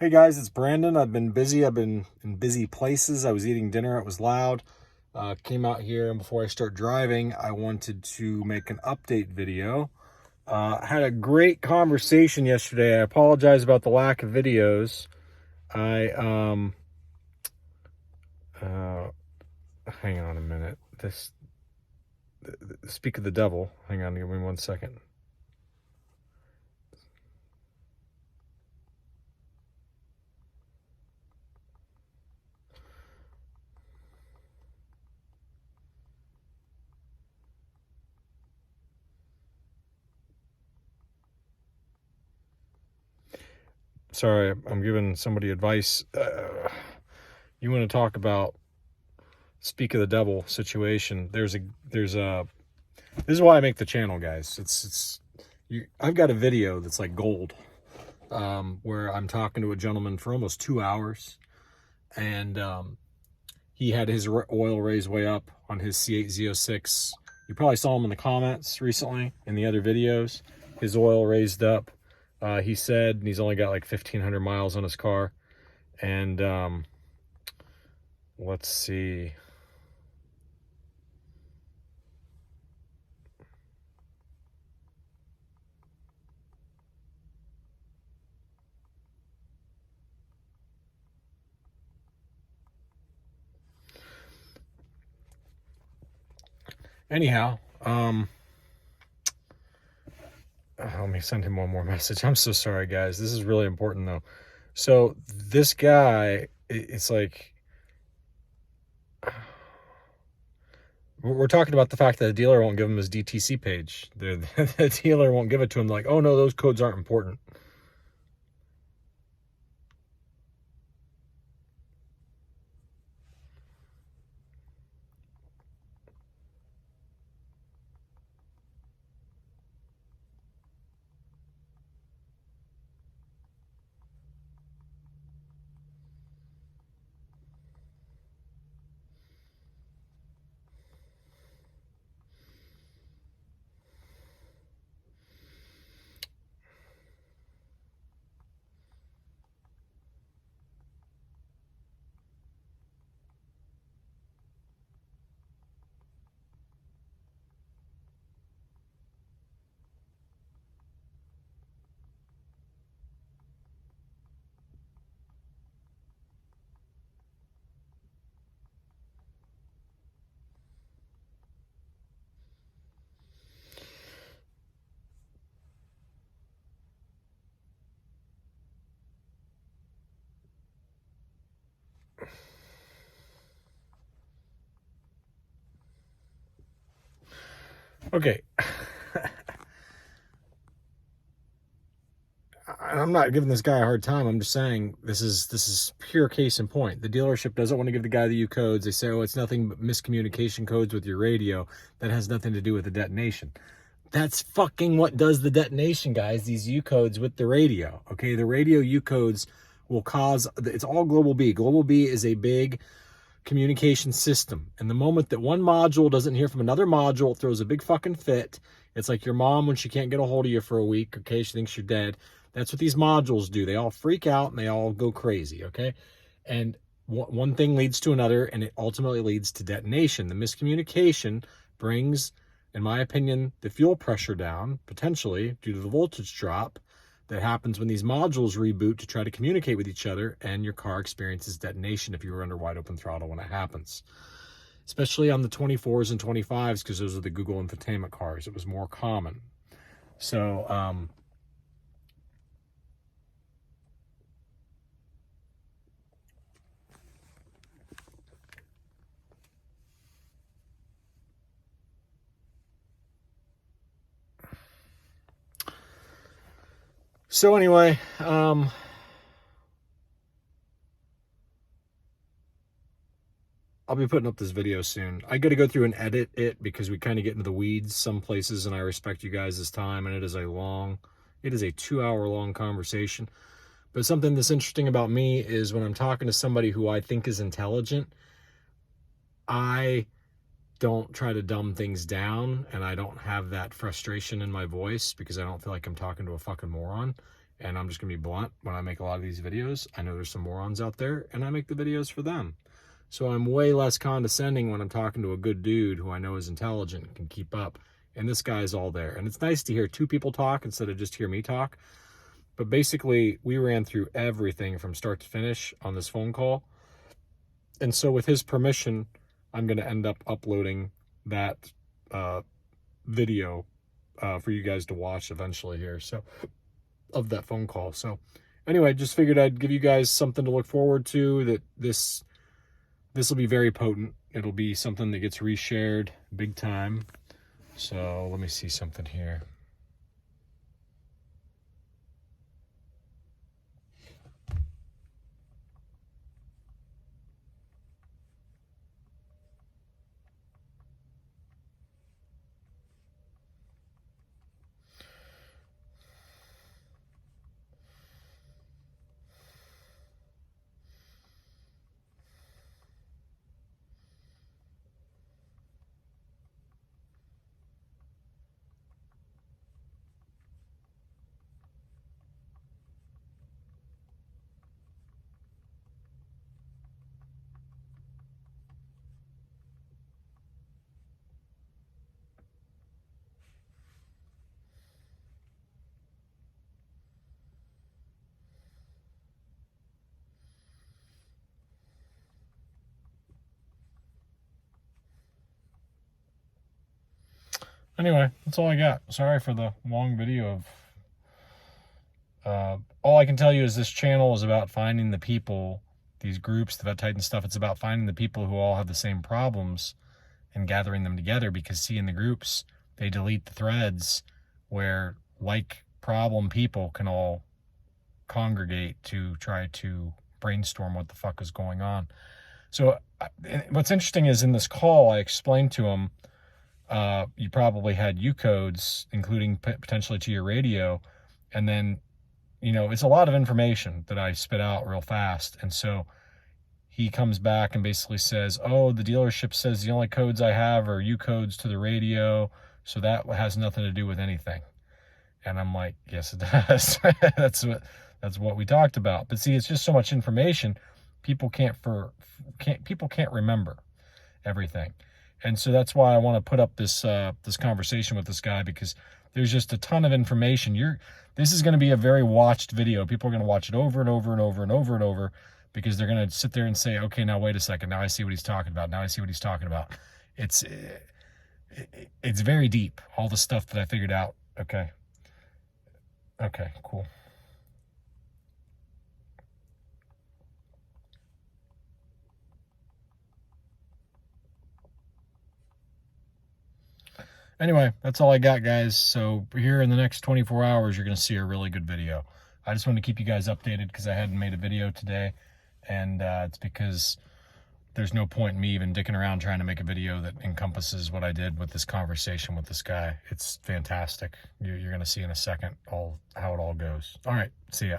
Hey guys, it's Brandon. I've been busy. I've been in busy places. I was eating dinner. It was loud. Came out here, and before I start driving, I wanted to make an update video. I had a great conversation yesterday. I apologize about the lack of videos. I hang on a minute. Speak of the devil. Hang on, give me 1 second. Sorry, I'm giving somebody advice. You want to talk about speak of the devil situation? This is why I make the channel, guys. I've got a video that's like gold, where I'm talking to a gentleman for almost 2 hours, and he had his oil raised way up on his C8 Z06. You probably saw him in the comments recently in the other videos. His oil raised up. He said he's only got like 1,500 miles on his car, and let's see. Anyhow, let me send him one more message. I'm so sorry, guys. This is really important, though. So this guy, it's like, we're talking about the fact that the dealer won't give him his DTC page. The dealer won't give it to him. Like, oh no, those codes aren't important. Okay. I'm not giving this guy a hard time. I'm just saying this is pure case in point. The dealership doesn't want to give the guy the U codes. They say, oh, it's nothing but miscommunication codes with your radio. That has nothing to do with the detonation. That's fucking what does the detonation, guys. These U codes with the radio. Okay, the radio U codes will cause, it's all global B. Global B is a big communication system. And the moment that one module doesn't hear from another module, it throws a big fucking fit. It's like your mom when she can't get a hold of you for a week. Okay, she thinks you're dead. That's what these modules do. They all freak out and they all go crazy. Okay, and one thing leads to another, and it ultimately leads to detonation. The miscommunication brings, in my opinion, the fuel pressure down, potentially due to the voltage drop that happens when these modules reboot to try to communicate with each other, and your car experiences detonation if you were under wide open throttle when it happens. Especially on the 24s and 25s, because those are the Google infotainment cars. It was more common. So, anyway, I'll be putting up this video soon. I got to go through and edit it because we kind of get into the weeds some places, and I respect you guys' time, and it is a 2-hour long conversation. But something that's interesting about me is when I'm talking to somebody who I think is intelligent, I don't try to dumb things down, and I don't have that frustration in my voice because I don't feel like I'm talking to a fucking moron. And I'm just going to be blunt. When I make a lot of these videos, I know there's some morons out there, and I make the videos for them. So I'm way less condescending when I'm talking to a good dude who I know is intelligent and can keep up. And this guy's all there. And it's nice to hear two people talk instead of just hear me talk. But basically, we ran through everything from start to finish on this phone call. And so with his permission, I'm going to end up uploading that video for you guys to watch eventually here. So, of that phone call. So anyway, just figured I'd give you guys something to look forward to, that this will be very potent. It'll be something that gets reshared big time. So let me see something here. Anyway, that's all I got. Sorry for the long video of... all I can tell you is this channel is about finding the people, these groups, the Vet Titan stuff. It's about finding the people who all have the same problems and gathering them together, because see, in the groups, they delete the threads where like problem people can all congregate to try to brainstorm what the fuck is going on. So what's interesting is in this call, I explained to him, you probably had U codes, including potentially to your radio. And then, you know, it's a lot of information that I spit out real fast. And so he comes back and basically says, oh, the dealership says the only codes I have are U codes to the radio. So that has nothing to do with anything. And I'm like, yes, it does. That's what we talked about. But see, it's just so much information. People can't remember everything. And so that's why I want to put up this this conversation with this guy, because there's just a ton of information. This is going to be a very watched video. People are going to watch it over and over and over and over and over, because they're going to sit there and say, okay, now wait a second. Now I see what he's talking about. Now I see what he's talking about. It's very deep, all the stuff that I figured out. Okay, cool. Anyway, that's all I got, guys. So here in the next 24 hours, you're going to see a really good video. I just wanted to keep you guys updated because I hadn't made a video today. And it's because there's no point in me even dicking around trying to make a video that encompasses what I did with this conversation with this guy. It's fantastic. You're going to see in a second how it all goes. All right, see ya.